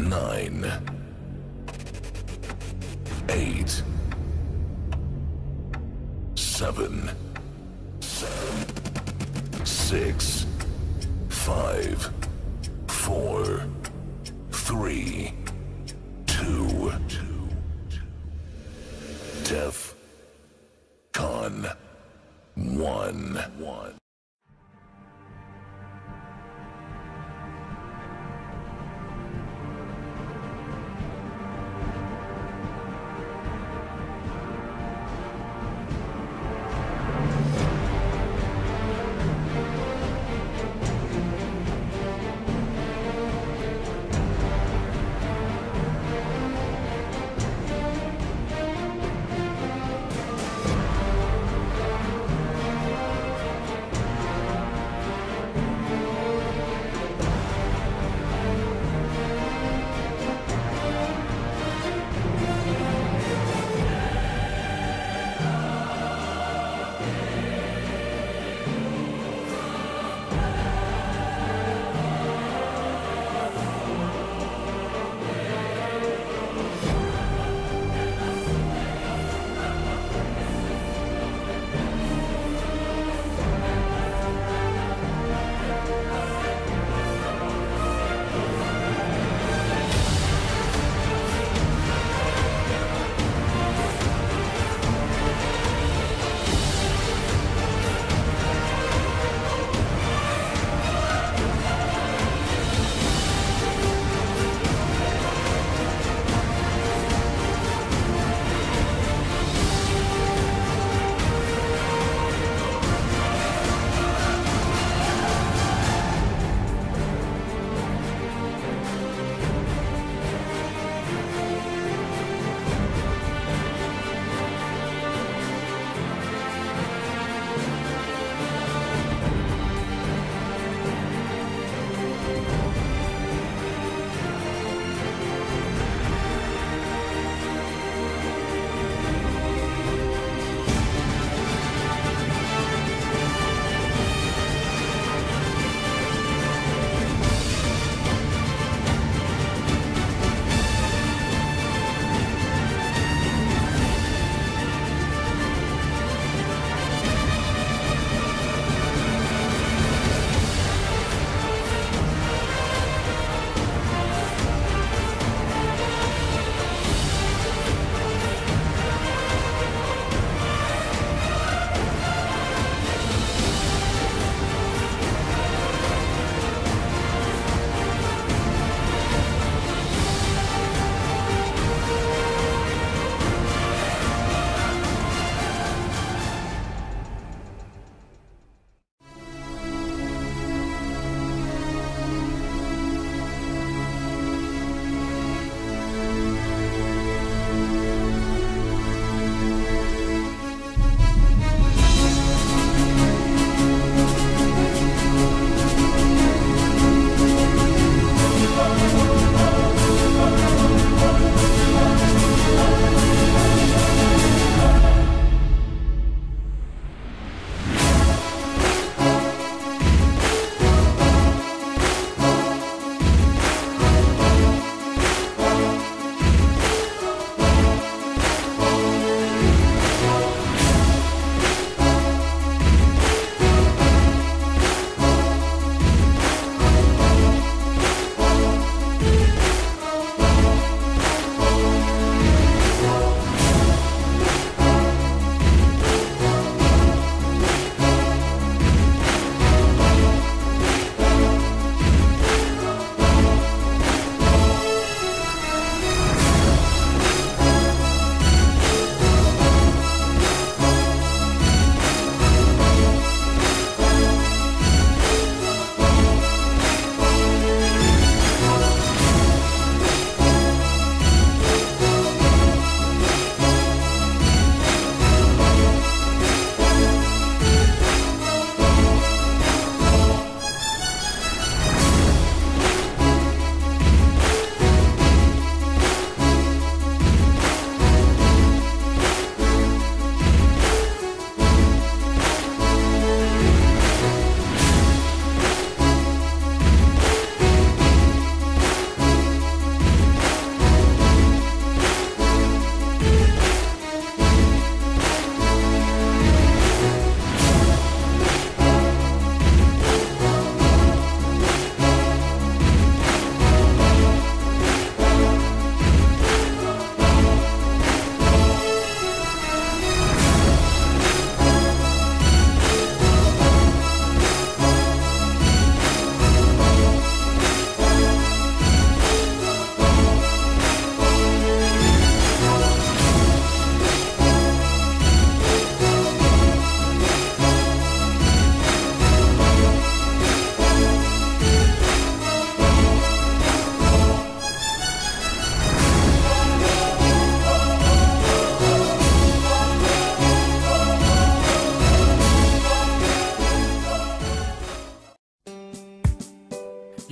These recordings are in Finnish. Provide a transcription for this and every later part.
9, 8, 7, 6, 5, 4, 3, 2, Def Con 1.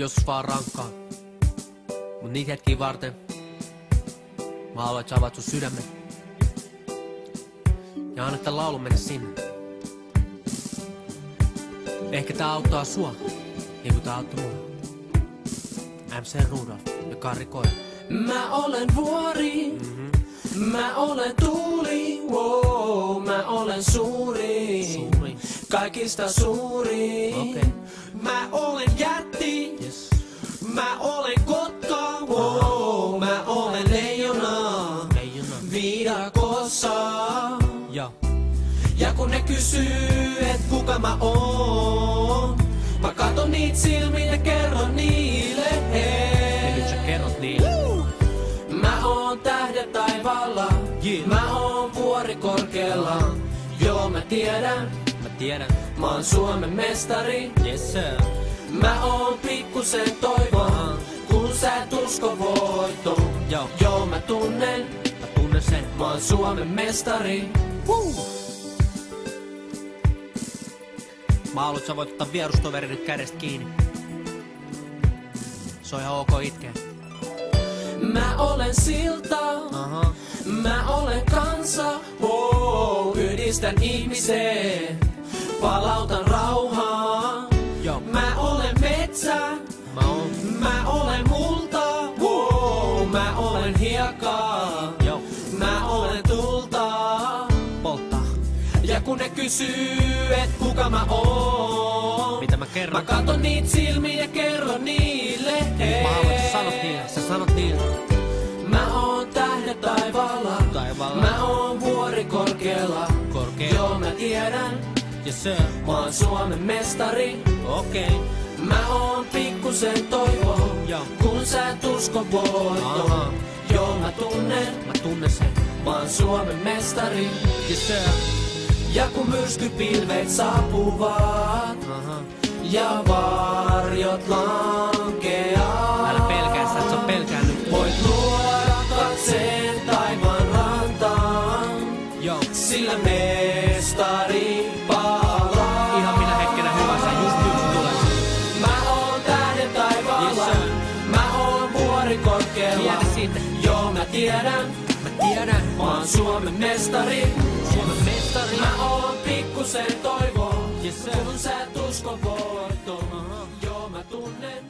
Joskus vaan rankkaa. Mut niitä hetkiä varten mä haluan, että sä avaat sun sydämen. Ja anna tän laulun mennä sinne. Ehkä tää auttaa sua, niin kuin tää auttoi mua. MC Rudolf ja Karri Koira. Mä olen vuori, mä olen tuuli, wow, mä olen suuri, kaikista suuri. Okay. Mä olen jätti, Yes. mä olen kotka, wow, mä olen leijona, viidakossa. Ja. Ja kun ne kysyy, et kuka mä oon, mä katon niit silmiin ja kerron niille, Ja nyt sä kerrot niille. Mä oon tähdet taivaalla, mä oon vuori korkealla. Joo mä tiedän, mä oon Suomen mestari. Yes sir. Mä oon pikkusen toivoa, kun sä et usko voittoon. Joo mä tunnen sen. mä oon Suomen mestari. Mä haluan, että sä voit ottaa vierustoveri nyt kädestä kiinni. Se on ihan ok itkeä. Mä olen silta, mä olen kansa, yhdistän ihmiseen, palautan rauhaa. Joo. Mä olen metsä, mä olen multa, mä olen hiekkaa, Joo. mä olen tulta. Polttaa. Ja kun ne kysyy, et kuka mä oon, Mitä mä kerron? mä katon niit silmiin ja kerron niille. Mä haluan, että sä sanot niille. Mä oon tähdet taivaalla, mä oon vuori korkealla. Joo mä tiedän, Yes sir. mä oon Suomen mestari. Okei. Mä oon pikkusen toivoa, Joo. kun sä et usko voittoon. Joo mä tunnen sen. mä oon Suomen mestari. Yes sir. Ja kun myrskypilvet saapuvat ja varjot lankeaa, Älä pelkää, sä et saa pelkää nyt. voit luoda katseen taivaan rantaan, Joo. sillä mestari palaa. Ihan minä hetkenä hyvä, sä just tulee. Mä oon tähden taivaalla, Yes, sir. mä oon vuori korkealla. Tiedä siitä. Joo mä tiedän, mä oon Suomen mestari. Suomen mestari. Mä oon pikkusen toivoa, Yes, sir. kun sä et usko voittoon. Joo mä tunnen